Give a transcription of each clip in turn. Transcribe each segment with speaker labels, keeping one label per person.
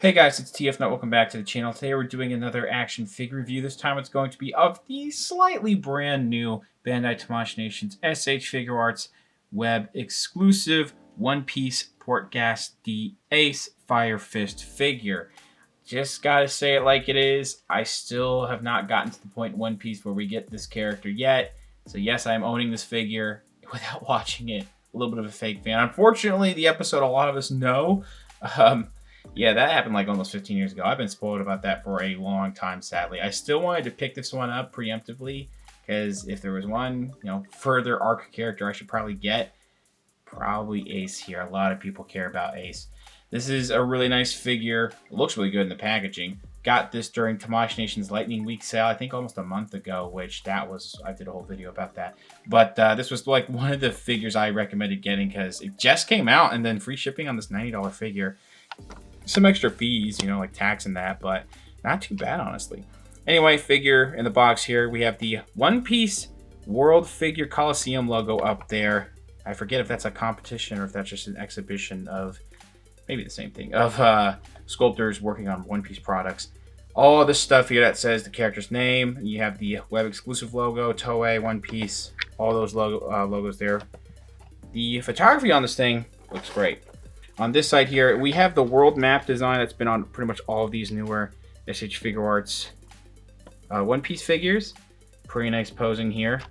Speaker 1: Hey guys, it's TF Nut. Welcome back to the channel. Today we're doing another action figure review. This time it's going to be of the slightly brand new Bandai Tamashii Nations S.H Figuarts web exclusive One Piece Portgas D.Ace Fire Fist figure. Just gotta say it like it is. I still have not gotten to the point in One Piece where we get this character yet. So yes, I'm owning this figure without watching it. A little bit of a fake fan. Unfortunately, the episode a lot of us know. Yeah, that happened like almost 15 years ago. I've been spoiled about that for a long time, sadly. I still wanted to pick this one up preemptively, because if there was one, further arc character I should probably get, probably Ace here. A lot of people care about Ace. This is a really nice figure. It looks really good in the packaging. Got this during Tamashii Nations Lightning Week sale, I think almost a month ago, which I did a whole video about that. But this was like one of the figures I recommended getting because it just came out, and then free shipping on this $90 figure. Some extra fees, like tax and that, but not too bad, honestly. Anyway, figure in the box here. We have the One Piece World Figure Colosseum logo up there. I forget if that's a competition or if that's just an exhibition of, maybe the same thing, of sculptors working on One Piece products. All this stuff here that says the character's name. You have the web exclusive logo, Toei, One Piece, all those logos there. The photography on this thing looks great. On this side here, we have the world map design that's been on pretty much all of these newer S.H Figuarts One Piece figures. Pretty nice posing here.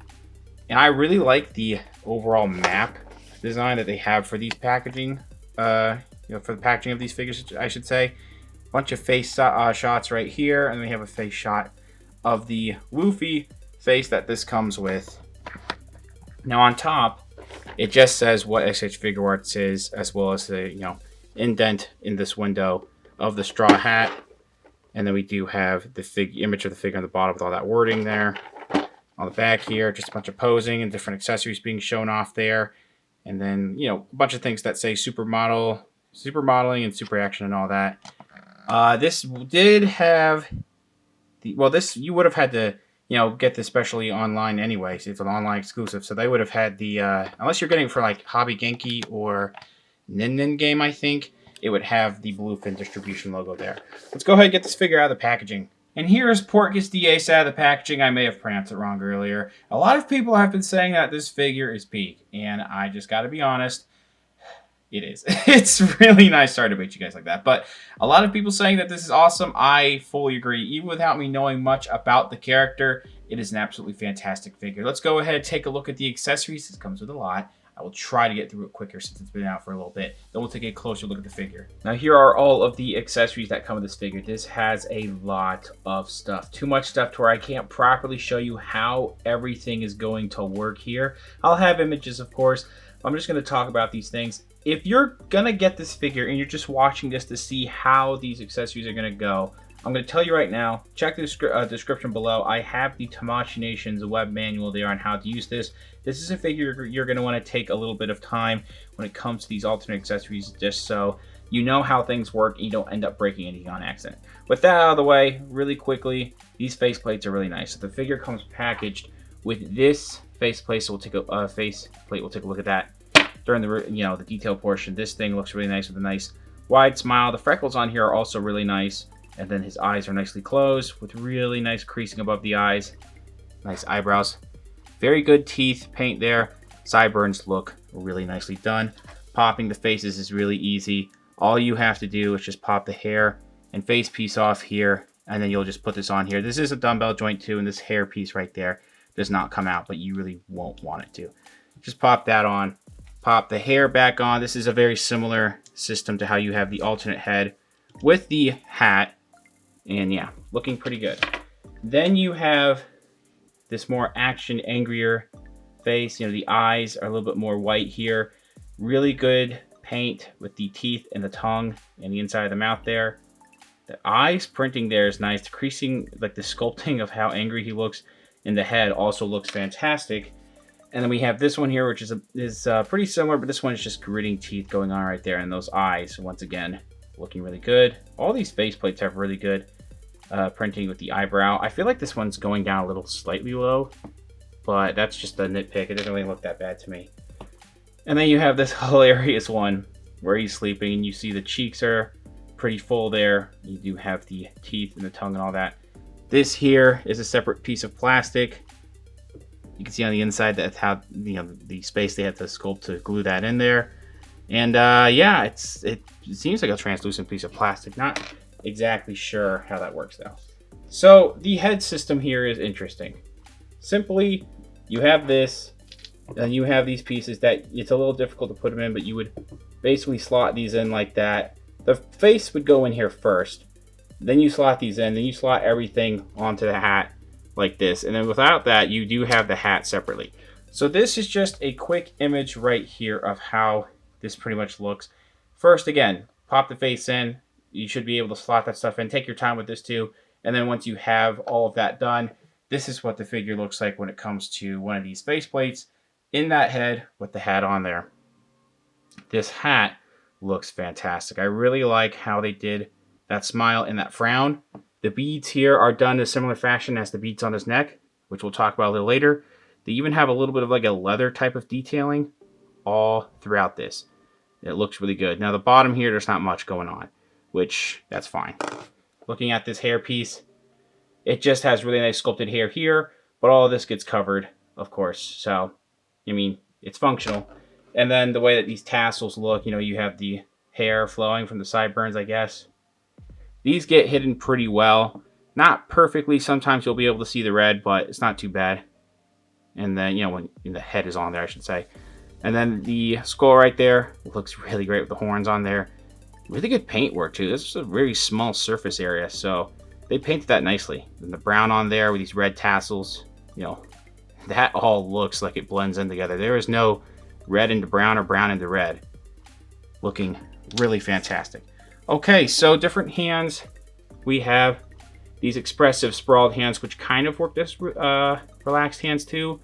Speaker 1: And I really like the overall map design that they have for these packaging, for the packaging of these figures, I should say. Bunch of face shots right here, and then we have a face shot of the Luffy face that this comes with. Now on top, it just says what S.H Figuarts is, as well as the indent in this window of the straw hat. And then we do have the image of the figure on the bottom with all that wording there. On the back here, just a bunch of posing and different accessories being shown off there. And then, a bunch of things that say supermodeling and super action and all that. This did have this you would have had to get this specially online anyways. It's an online exclusive, so they would have had the unless you're getting it for like Hobby Genki or Nin-Nin Game, I think it would have the bluefin distribution logo there. Let's go ahead and get this figure out of the packaging. And here's Portgas D.Ace out of the packaging. I may have pronounced it wrong earlier. A lot of people have been saying that this figure is peak, and I just got to be honest. It is. It's really nice. Sorry to bait you guys like that. But a lot of people saying that this is awesome. I fully agree. Even without me knowing much about the character, it is an absolutely fantastic figure. Let's go ahead and take a look at the accessories. This comes with a lot. I will try to get through it quicker since it's been out for a little bit. Then we'll take a closer look at the figure. Now here are all of the accessories that come with this figure. This has a lot of stuff. Too much stuff to where I can't properly show you how everything is going to work here. I'll have images, of course. I'm just going to talk about these things. If you're going to get this figure and you're just watching this to see how these accessories are going to go, I'm going to tell you right now, check the description below. I have the Tamashii Nations web manual there on how to use this. This is a figure you're going to want to take a little bit of time when it comes to these alternate accessories, just so you know how things work and you don't end up breaking anything on accident. With that out of the way, really quickly, these faceplates are really nice. So the figure comes packaged with this faceplate, so we'll take we'll take a look at that during the the detail portion. This thing looks really nice with a nice wide smile. The freckles on here are also really nice, and then his eyes are nicely closed with really nice creasing above the eyes. Nice eyebrows. Very good teeth paint there. Sideburns look really nicely done. Popping the faces is really easy. All you have to do is just pop the hair and face piece off here, and then you'll just put this on here. This is a dumbbell joint too, and this hair piece right there does not come out, but you really won't want it to. Just pop that on. Pop the hair back on. This is a very similar system to how you have the alternate head with the hat. And yeah, looking pretty good. Then you have this more action, angrier face. The eyes are a little bit more white here. Really good paint with the teeth and the tongue and the inside of the mouth there. The eyes printing there is nice. The creasing, like the sculpting of how angry he looks in the head also looks fantastic. And then we have this one here, which is pretty similar, but this one is just gritting teeth going on right there. And those eyes, once again, looking really good. All these faceplates have really good printing with the eyebrow. I feel like this one's going down a little slightly low, but that's just a nitpick. It doesn't really look that bad to me. And then you have this hilarious one where he's sleeping and you see the cheeks are pretty full there. You do have the teeth and the tongue and all that. This here is a separate piece of plastic. You can see on the inside that's how, you know, the space they have to sculpt to glue that in there. And yeah, it seems like a translucent piece of plastic. Not exactly sure how that works though. So the head system here is interesting. Simply, you have this, and you have these pieces that it's a little difficult to put them in, but you would basically slot these in like that. The face would go in here first. Then you slot these in, then you slot everything onto the hat like this. And then without that, you do have the hat separately. So this is just a quick image right here of how this pretty much looks. First, again, pop the face in. You should be able to slot that stuff in. Take your time with this too. And then once you have all of that done, this is what the figure looks like when it comes to one of these face plates in that head with the hat on there. This hat looks fantastic. I really like how they did that smile and that frown. The beads here are done in a similar fashion as the beads on his neck, which we'll talk about a little later. They even have a little bit of like a leather type of detailing all throughout this. It looks really good. Now the bottom here, there's not much going on, which that's fine. Looking at this hair piece, it just has really nice sculpted hair here, but all of this gets covered, of course. So, I mean, it's functional. And then the way that these tassels look, you know, you have the hair flowing from the sideburns, I guess. These get hidden pretty well. Not perfectly. Sometimes you'll be able to see the red, but it's not too bad. And then, you know, when the head is on there, I should say. And then the skull right there looks really great with the horns on there. Really good paint work, too. This is a very small surface area, so they painted that nicely. And the brown on there with these red tassels, you know, that all looks like it blends in together. There is no red into brown or brown into red. Looking really fantastic. Okay, so different hands. We have these expressive sprawled hands, which kind of work as relaxed hands too.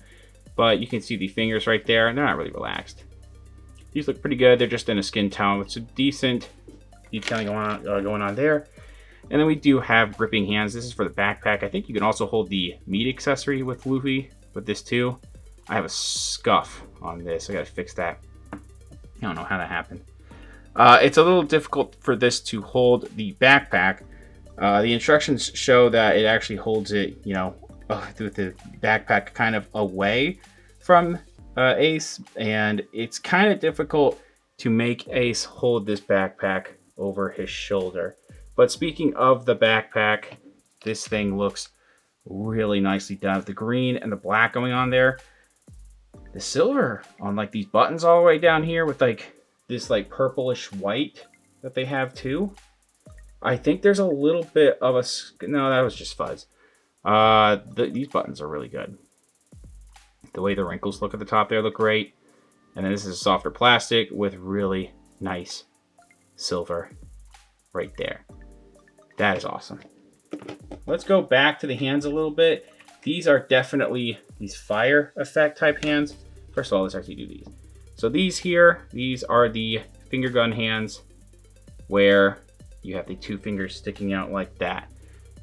Speaker 1: But you can see the fingers right there, and they're not really relaxed. These look pretty good. They're just in a skin tone with some decent detailing going on there. And then we do have gripping hands. This is for the backpack. I think you can also hold the meat accessory with Luffy with this too. I have a scuff on this. I gotta fix that. I don't know how that happened. It's a little difficult for this to hold the backpack. The instructions show that it actually holds it, you know, with the backpack kind of away from Ace, and it's kind of difficult to make Ace hold this backpack over his shoulder. But speaking of the backpack, this thing looks really nicely done with the green and the black going on there. The silver on like these buttons all the way down here with like this like purplish white that they have too. I think there's a little bit of a, no, that was just fuzz. These buttons are really good. The way the wrinkles look at the top there look great. And then this is softer plastic with really nice silver right there. That is awesome. Let's go back to the hands a little bit. These are definitely these fire effect type hands. First of all, let's actually do these. So these here, these are the finger gun hands where you have the two fingers sticking out like that.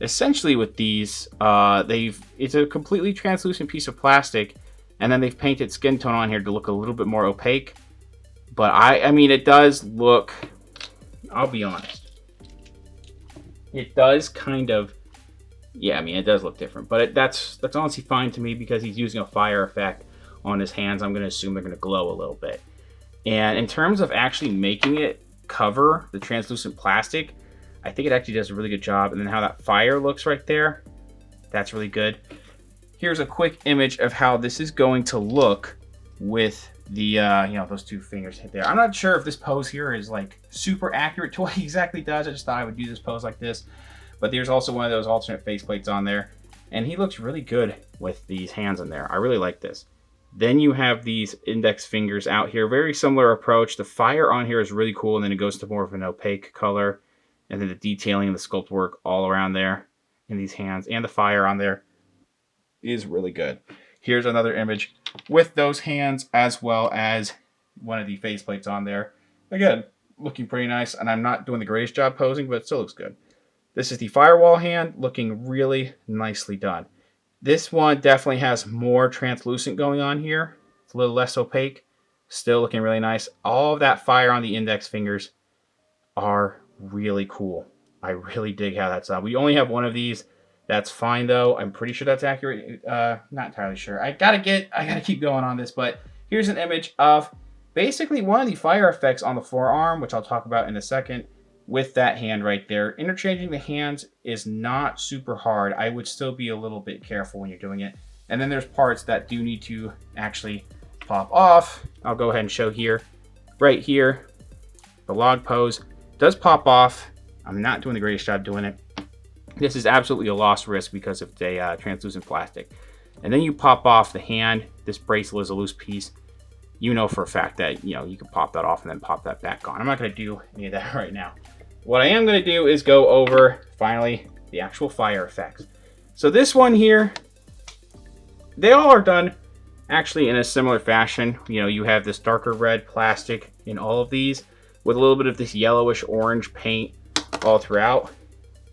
Speaker 1: Essentially with these, it's a completely translucent piece of plastic, and then they've painted skin tone on here to look a little bit more opaque. But I mean, it does look, I'll be honest, it does kind of, yeah, I mean, it does look different, but that's honestly fine to me because he's using a fire effect on his hands. I'm going to assume they're going to glow a little bit. And in terms of actually making it cover the translucent plastic, I think it actually does a really good job. And then how that fire looks right there, that's really good. Here's a quick image of how this is going to look with the, you know, those two fingers hit there. I'm not sure if this pose here is like super accurate to what he exactly does. I just thought I would do this pose like this. But there's also one of those alternate faceplates on there. And he looks really good with these hands in there. I really like this. Then you have these index fingers out here. Very similar approach. The fire on here is really cool. And then it goes to more of an opaque color. And then the detailing and the sculpt work all around there in these hands. And the fire on there is really good. Here's another image with those hands as well as one of the faceplates on there. Again, looking pretty nice. And I'm not doing the greatest job posing, but it still looks good. This is the firewall hand looking really nicely done. This one definitely has more translucent going on here. It's a little less opaque. Still looking really nice. All of that fire on the index fingers are really cool. I really dig how that's done. We only have one of these. That's fine though. I'm pretty sure that's accurate. Not entirely sure. I gotta keep going on this, but here's an image of basically one of the fire effects on the forearm, which I'll talk about in a second, with that hand right there. Interchanging the hands is not super hard. I would still be a little bit careful when you're doing it. And then there's parts that do need to actually pop off. I'll go ahead and show here. Right here, the log pose does pop off. I'm not doing the greatest job doing it. This is absolutely a lost risk because of the translucent plastic. And then you pop off the hand. This bracelet is a loose piece. You know for a fact that, you know, you can pop that off and then pop that back on. I'm not going to do any of that right now. What I am going to do is go over, finally, the actual fire effects. So this one here, they all are done actually in a similar fashion. You know, you have this darker red plastic in all of these with a little bit of this yellowish orange paint all throughout.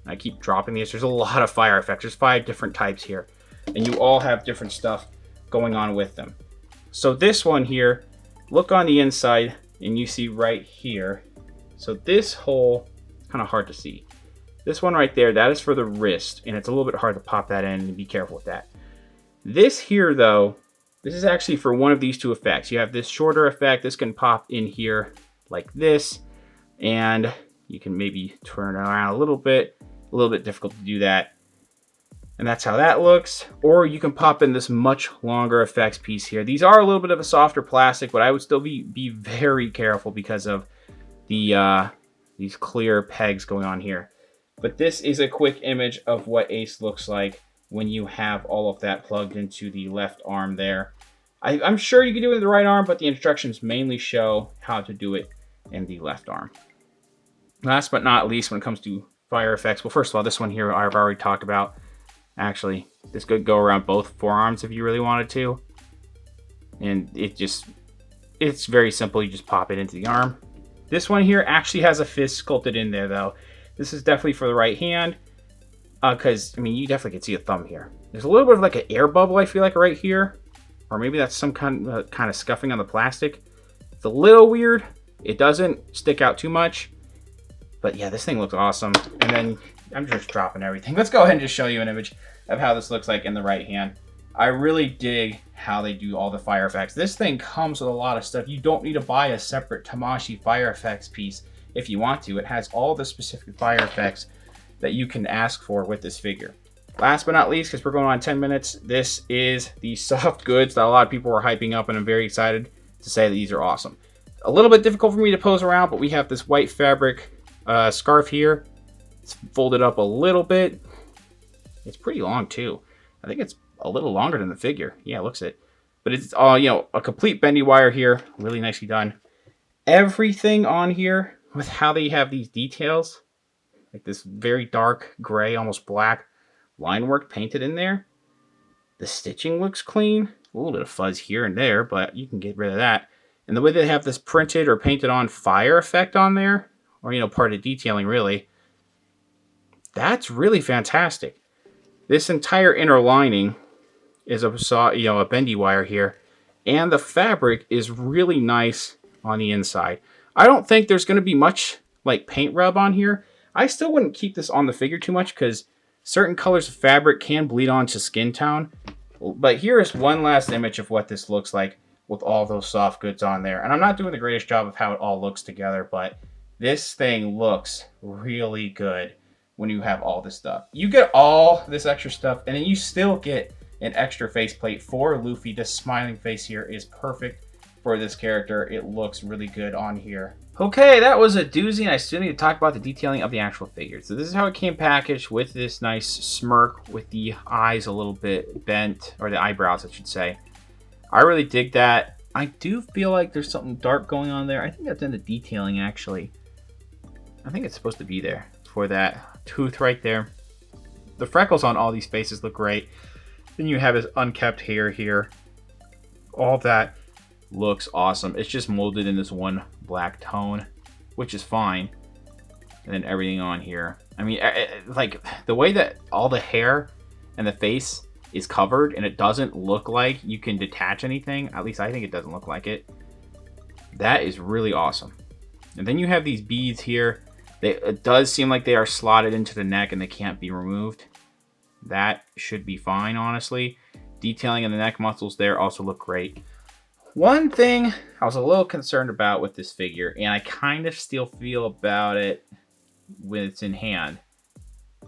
Speaker 1: I keep dropping these. There's a lot of fire effects. There's 5 different types here, and you all have different stuff going on with them. So this one here, look on the inside and you see right here. So this hole, kind of hard to see. This one right there, that is for the wrist, and it's a little bit hard to pop that in, and be careful with that. This here though, this is actually for one of these 2 effects. You have this shorter effect. This can pop in here like this, and you can maybe turn it around a little bit difficult to do that. And that's how that looks. Or you can pop in this much longer effects piece here. These are a little bit of a softer plastic, but I would still be very careful because of the these clear pegs going on here. But this is a quick image of what Ace looks like when you have all of that plugged into the left arm there. I'm sure you can do it in the right arm, but the instructions mainly show how to do it in the left arm. Last but not least, when it comes to fire effects, well, first of all, this one here I've already talked about. Actually, this could go around both forearms if you really wanted to. And it's very simple. You just pop it into the arm. This one here actually has a fist sculpted in there though. This is definitely for the right hand. Because, I mean, you definitely can see a thumb here. There's a little bit of like an air bubble, I feel like, right here. Or maybe that's some kind of scuffing on the plastic. It's a little weird. It doesn't stick out too much. But yeah, this thing looks awesome. And then I'm just dropping everything. Let's go ahead and just show you an image of how this looks like in the right hand. I really dig how they do all the fire effects. This thing comes with a lot of stuff. You don't need to buy a separate Tamashii fire effects piece if you want to. It has all the specific fire effects that you can ask for with this figure. Last but not least, because we're going on 10 minutes, this is the soft goods that a lot of people are hyping up, and I'm very excited to say that these are awesome. A little bit difficult for me to pose around, but we have this white fabric scarf here. It's folded up a little bit. It's pretty long too. I think it's a little longer than the figure. Yeah, it looks it. But it's all, you know, a complete bendy wire here. Really nicely done. Everything on here with how they have these details, like this very dark gray, almost black line work painted in there. The stitching looks clean. A little bit of fuzz here and there, but you can get rid of that. And the way they have this printed or painted on fire effect on there, or, you know, part of detailing really, that's really fantastic. This entire inner lining is a bendy wire here, and the fabric is really nice on the inside. I don't think there's going to be much like paint rub on here. I still wouldn't keep this on the figure too much because certain colors of fabric can bleed onto skin tone. But here is one last image of what this looks like with all those soft goods on there. And I'm not doing the greatest job of how it all looks together, but this thing looks really good when you have all this stuff. You get all this extra stuff, and then you still get an extra faceplate for Luffy. This smiling face here is perfect for this character. It looks really good on here. Okay, that was a doozy, and I still need to talk about the detailing of the actual figure. So this is how it came packaged, with this nice smirk with the eyes a little bit bent, or the eyebrows, I should say. I really dig that. I do feel like there's something dark going on there. I think that's in the detailing, actually. I think it's supposed to be there for that tooth right there. The freckles on all these faces look great. Then you have his unkept hair here. All that looks awesome. It's just molded in this one black tone, which is fine. And then everything on here. I mean, like the way that all the hair and the face is covered, and it doesn't look like you can detach anything. At least I think it doesn't look like it. That is really awesome. And then you have these beads here It does seem like they are slotted into the neck and they can't be removed. That should be fine, honestly. Detailing in the neck muscles there also look great. One thing I was a little concerned about with this figure, and I kind of still feel about it when it's in hand.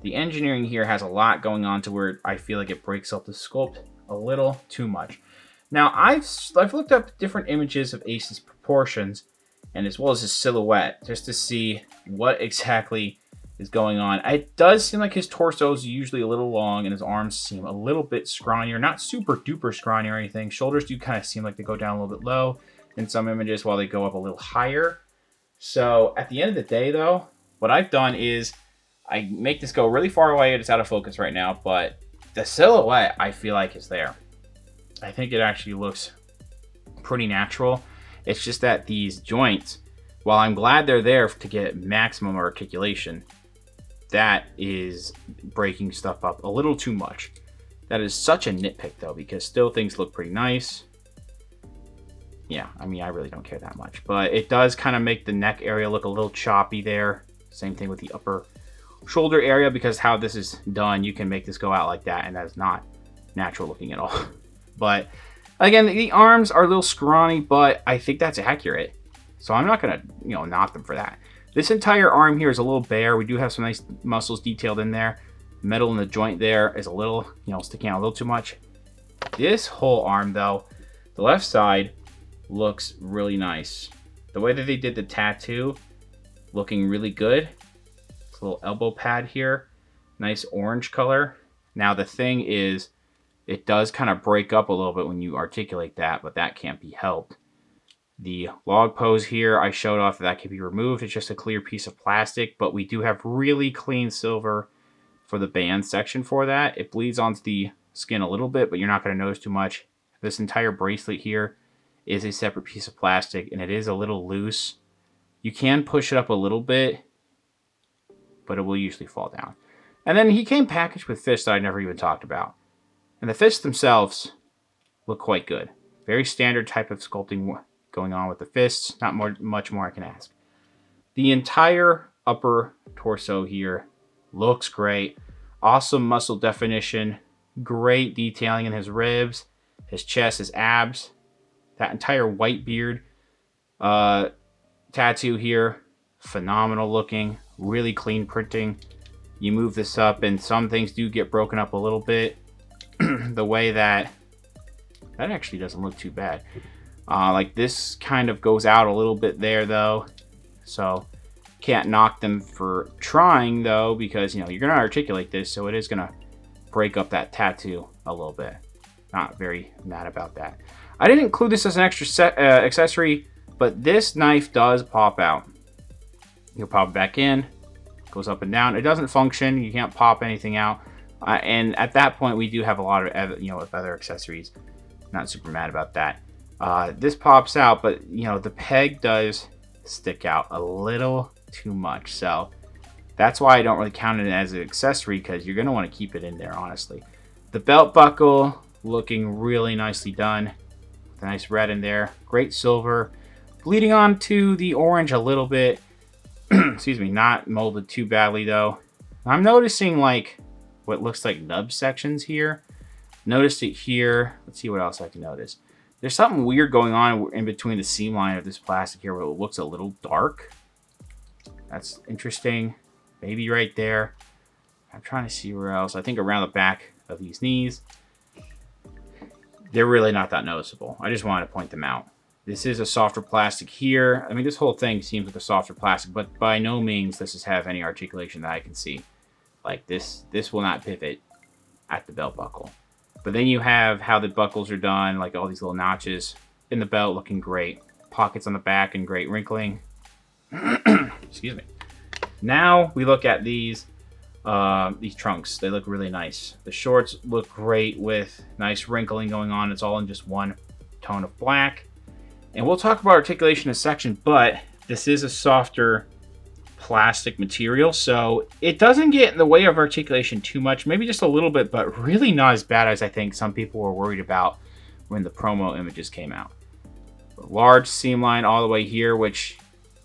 Speaker 1: The engineering here has a lot going on to where I feel like it breaks up the sculpt a little too much. Now, I've looked up different images of Ace's proportions, and as well as his silhouette, just to see what exactly is going on. It does seem like his torso is usually a little long, and his arms seem a little bit scrawnier. Not super duper scrawny or anything. Shoulders do kind of seem like they go down a little bit low in some images, while they go up a little higher. So at the end of the day, though, what I've done is I make this go really far away. It's out of focus right now, but the silhouette I feel like is there. I think it actually looks pretty natural. It's just that these joints, while I'm glad they're there to get maximum articulation, that is breaking stuff up a little too much. That is such a nitpick, though, because still things look pretty nice. Yeah, I mean, I really don't care that much. But it does kind of make the neck area look a little choppy there. Same thing with the upper shoulder area, because how this is done, you can make this go out like that, and that is not natural looking at all. But again, the arms are a little scrawny, but I think that's accurate. So I'm not going to, knock them for that. This entire arm here is a little bare. We do have some nice muscles detailed in there. Metal in the joint there is a little, sticking out a little too much. This whole arm, though, the left side looks really nice. The way that they did the tattoo, looking really good. It's a little elbow pad here. Nice orange color. Now, the thing is, it does kind of break up a little bit when you articulate that, but that can't be helped. The log pose here, I showed off that can be removed. It's just a clear piece of plastic, but we do have really clean silver for the band section for that. It bleeds onto the skin a little bit, but you're not going to notice too much. This entire bracelet here is a separate piece of plastic, and it is a little loose. You can push it up a little bit, but it will usually fall down. And then he came packaged with fists that I never even talked about. And the fists themselves look quite good. Very standard type of sculpting going on with the fists. Not much more I can ask. The entire upper torso here looks great. Awesome muscle definition. Great detailing in his ribs, his chest, his abs. That entire white beard tattoo here. Phenomenal looking. Really clean printing. You move this up and some things do get broken up a little bit. The way that actually doesn't look too bad. Like this kind of goes out a little bit there though. So can't knock them for trying though, because you're gonna articulate this, so it is gonna break up that tattoo a little bit. Not very mad about that. I didn't include this as an extra accessory, but this knife does pop out. You'll pop it back in, goes up and down. It doesn't function. You can't pop anything out. And at that point, we do have a lot of other accessories. Not super mad about that. This pops out, but the peg does stick out a little too much. So that's why I don't really count it as an accessory, because you're going to want to keep it in there, honestly. The belt buckle looking really nicely done. The nice red in there. Great silver. Bleeding onto the orange a little bit. Excuse me, not molded too badly though. I'm noticing like what looks like nub sections here. Noticed it here. Let's see what else I can notice. There's something weird going on in between the seam line of this plastic here where it looks a little dark. That's interesting. Maybe right there. I'm trying to see where else. I think around the back of these knees. They're really not that noticeable. I just wanted to point them out. This is a softer plastic here. I mean, this whole thing seems like a softer plastic, but by no means does this have any articulation that I can see. Like this will not pivot at the belt buckle. But then you have how the buckles are done, like all these little notches in the belt looking great. Pockets on the back and great wrinkling. Excuse me. Now we look at these trunks. They look really nice. The shorts look great with nice wrinkling going on. It's all in just one tone of black. And we'll talk about articulation in a section, but this is a softer plastic material, so it doesn't get in the way of articulation too much. Maybe just a little bit, but really not as bad as I think some people were worried about when the promo images came out. Large seam line all the way here, which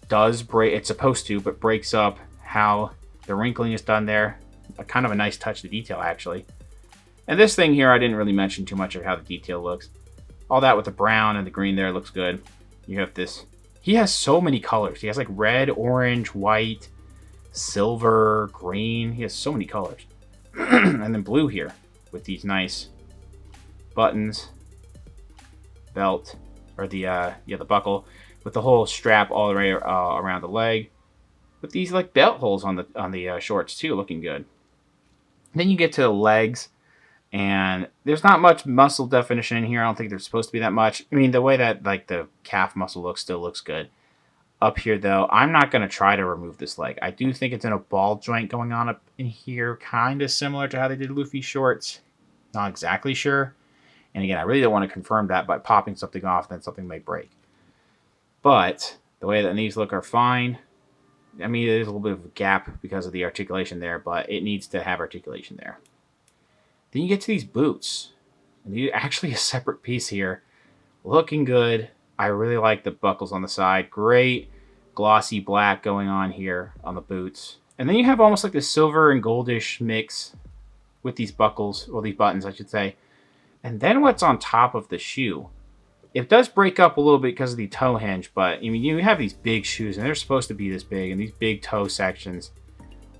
Speaker 1: does break. It's supposed to, but breaks up how the wrinkling is done there. Kind of a nice touch to detail, actually. And this thing here, I didn't really mention too much of how the detail looks. All that with the brown and the green there looks good. You have this. He has so many colors. He has like red, orange, white, silver, green. He has so many colors. And then blue here with these nice buttons, belt, or the buckle, with the whole strap all the way around the leg, with these like belt holes on the shorts too, looking good. Then you get to the legs, and there's not much muscle definition in here. I don't think there's supposed to be that much. I mean, the way that like the calf muscle looks still looks good. Up here though, I'm not going to try to remove this leg. I do think it's in a ball joint going on up in here, kind of similar to how they did Luffy shorts. Not exactly sure. And again, I really don't want to confirm that by popping something off, then something may break. But the way that these look are fine. I mean, there's a little bit of a gap because of the articulation there, but it needs to have articulation there. Then you get to these boots. And these are actually a separate piece here. Looking good. I really like the buckles on the side. Great glossy black going on here on the boots. And then you have almost like the silver and goldish mix with these buckles, or these buttons, I should say. And then what's on top of the shoe? It does break up a little bit because of the toe hinge, but I mean, you have these big shoes, and they're supposed to be this big, and these big toe sections.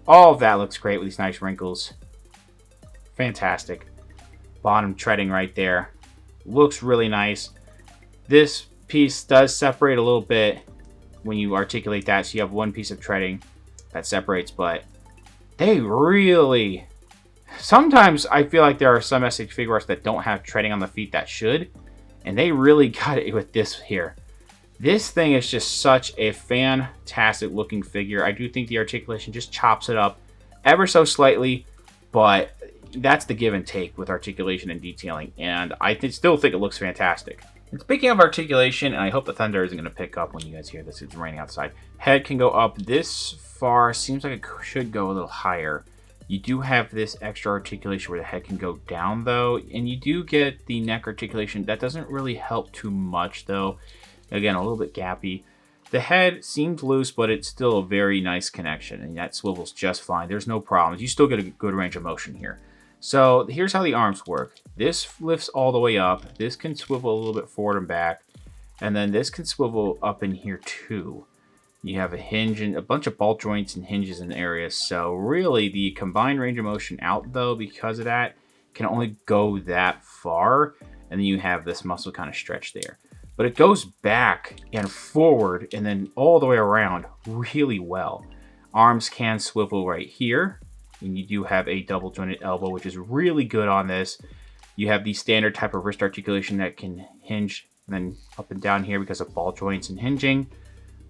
Speaker 1: All of that looks great with these nice wrinkles. Fantastic. Bottom treading right there. Looks really nice. This piece does separate a little bit when you articulate that, so you have one piece of treading that separates, but they really... Sometimes I feel like there are some S.H. Figuarts that don't have treading on the feet that should, and they really got it with this here. This thing is just such a fantastic looking figure. I do think the articulation just chops it up ever so slightly, but that's the give and take with articulation and detailing, and I still think it looks fantastic. And speaking of articulation, and I hope the thunder isn't going to pick up when you guys hear this, it's raining outside. Head can go up this far. Seems like it should go a little higher. You do have this extra articulation where the head can go down, though, and you do get the neck articulation. That doesn't really help too much, though. Again, a little bit gappy. The head seems loose, but it's still a very nice connection, and that swivels just fine. There's no problems. You still get a good range of motion here. So here's how the arms work. This lifts all the way up. This can swivel a little bit forward and back. And then this can swivel up in here too. You have a hinge and a bunch of ball joints and hinges in areas. So really the combined range of motion out though, because of that, can only go that far. And then you have this muscle kind of stretched there. But it goes back and forward and then all the way around really well. Arms can swivel right here. And you do have a double jointed elbow, which is really good on this. You have the standard type of wrist articulation that can hinge and then up and down here because of ball joints and hinging.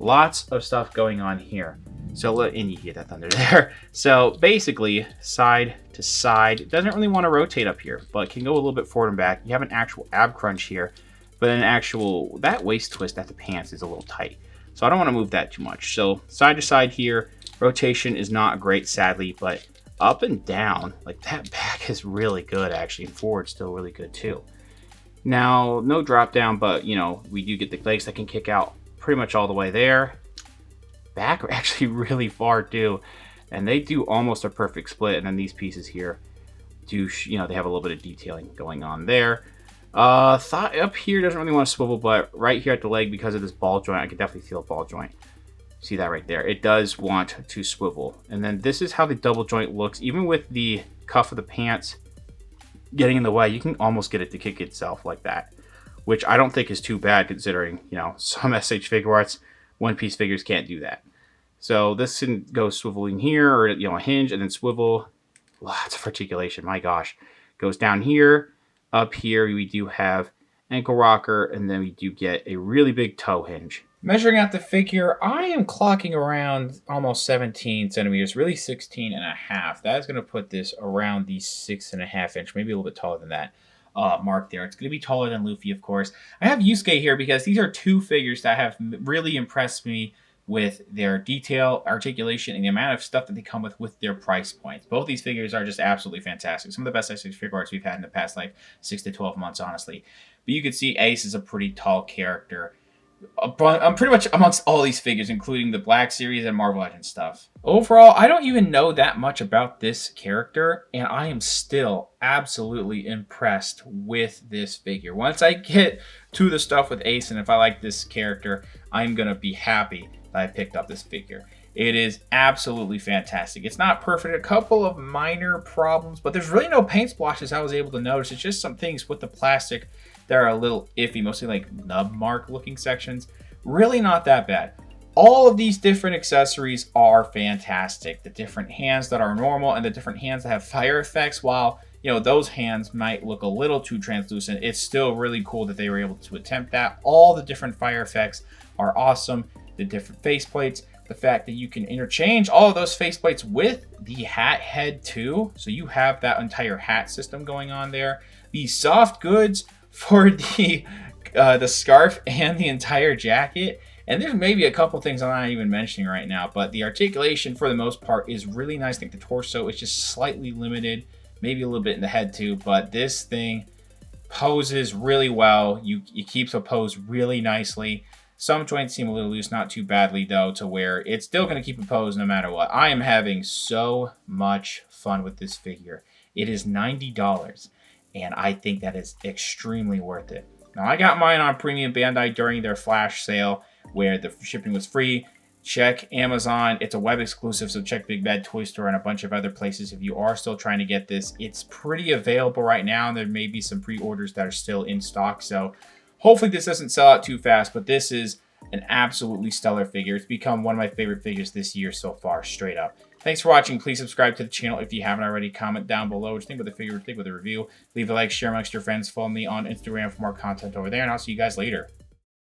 Speaker 1: Lots of stuff going on here. So, and you hear that thunder there. So basically, side to side. It doesn't really want to rotate up here, but can go a little bit forward and back. You have an actual ab crunch here, but an actual, that waist twist at the pants is a little tight. So I don't want to move that too much. So side to side here, rotation is not great, sadly, but up and down, like that back is really good actually, and forward still really good too. Now, no drop down, but you know, we do get the legs that can kick out pretty much all the way there. Back are actually really far too, and they do almost a perfect split. And then these pieces here do, you know, they have a little bit of detailing going on there. Thigh up here doesn't really want to swivel, but right here at the leg, because of this ball joint, I can definitely feel a ball joint. See that right there? It does want to swivel. And then this is how the double joint looks. Even with the cuff of the pants getting in the way, you can almost get it to kick itself like that, which I don't think is too bad considering, you know, some S.H. Figuarts, one-piece figures can't do that. So this can go swiveling here, or, you know, a hinge and then swivel. Lots of articulation, my gosh. Goes down here. Up here, we do have ankle rocker, and then we do get a really big toe hinge. Measuring out the figure, I am clocking around almost 17 centimeters, really 16 and a half. That is going to put this around the 6.5 inch, maybe a little bit taller than that mark there. It's going to be taller than Luffy, of course. I have Yusuke here because these are two figures that have really impressed me with their detail, articulation, and the amount of stuff that they come with their price points. Both these figures are just absolutely fantastic. Some of the best S.H. Figuarts we've had in the past, like 6 to 12 months, honestly. But you can see Ace is a pretty tall character. pretty much amongst all these figures, including the Black Series and Marvel Legends stuff. Overall, I don't even know that much about this character, and I am still absolutely impressed with this figure. Once I get to the stuff with Ace, and if I like this character, I'm going to be happy that I picked up this figure. It is absolutely fantastic. It's not perfect. A couple of minor problems, but there's really no paint splotches I was able to notice. It's just some things with the plastic that are a little iffy, mostly like nub mark looking sections. Really not that bad. All of these different accessories are fantastic. The different hands that are normal and the different hands that have fire effects, while those hands might look a little too translucent, it's still really cool that they were able to attempt that. All the different fire effects are awesome. The different faceplates, the fact that you can interchange all of those faceplates with the hat head too. So you have that entire hat system going on there. The soft goods for the scarf and the entire jacket. And there's maybe a couple things I'm not even mentioning right now, but the articulation for the most part is really nice. I think the torso is just slightly limited, maybe a little bit in the head too, but this thing poses really well. It keeps a pose really nicely. Some joints seem a little loose, not too badly though, to where it's still going to keep a pose no matter what. I am having so much fun with this figure. It is $90, and I think that is extremely worth it. Now, I got mine on Premium Bandai during their flash sale where the shipping was free. Check Amazon. It's a web exclusive, so check Big Bad Toy Store and a bunch of other places if you are still trying to get this. It's pretty available right now, and there may be some pre-orders that are still in stock, so hopefully this doesn't sell out too fast, but this is an absolutely stellar figure. It's become one of my favorite figures this year so far, straight up. Thanks for watching. Please subscribe to the channel if you haven't already. Comment down below what you think about the figure, think about the review. Leave a like, share amongst your friends. Follow me on Instagram for more content over there, and I'll see you guys later.